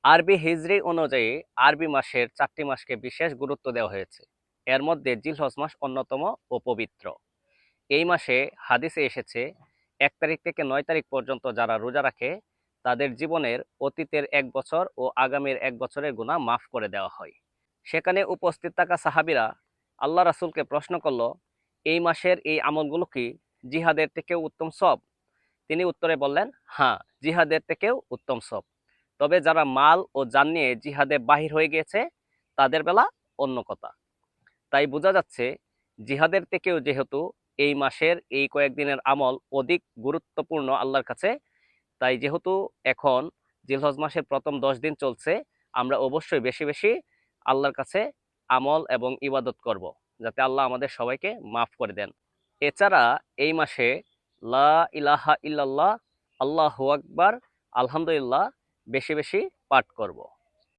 আরবি হিজরি অনুযায়ী আরবি মাসের 4টি মাসকে বিশেষ গুরুত্ব দেওয়া হয়েছে। এর মধ্যে জিলহজ মাস অন্যতম ও পবিত্র। এই মাসে হাদিসে এসেছে 1 তারিখ থেকে 9 তারিখ পর্যন্ত যারা রোজা রাখে তাদের জীবনের অতীতের 1 বছর ও আগামীর 1 বছরের গুনাহ মাফ করে দেওয়া হয়। সেখানে উপস্থিত থাকা সাহাবীরা আল্লাহ রাসূলকে প্রশ্ন করলো, এই মাসের এই আমলগুলো কি জিহাদের থেকেও উত্তম সব? তিনি উত্তরে বললেন, হ্যাঁ, জিহাদের থেকেও উত্তম সব। তবে যারা মাল ও যান নিয়ে জিহাদে বাহির হয়ে গিয়েছে তাদের বেলা অন্য কথা। তাই বোঝা যাচ্ছে জিহাদের থেকেও যেহেতু এই মাসের এই কয়েকদিনের আমল অধিক গুরুত্বপূর্ণ আল্লাহর কাছে, তাই যেহেতু এখন জিলহজ মাসের প্রথম 10 দিন চলছে, আমরা অবশ্যই বেশি বেশি আল্লাহর কাছে আমল এবং ইবাদত করব, যাতে আল্লাহ আমাদের সবাইকে মাফ করে দেন। এছাড়া এই মাসে লা ইলাহা ইল্লাল্লাহ, আল্লাহু আকবার, আলহামদুলিল্লাহ বেশি বেশি পাঠ করব।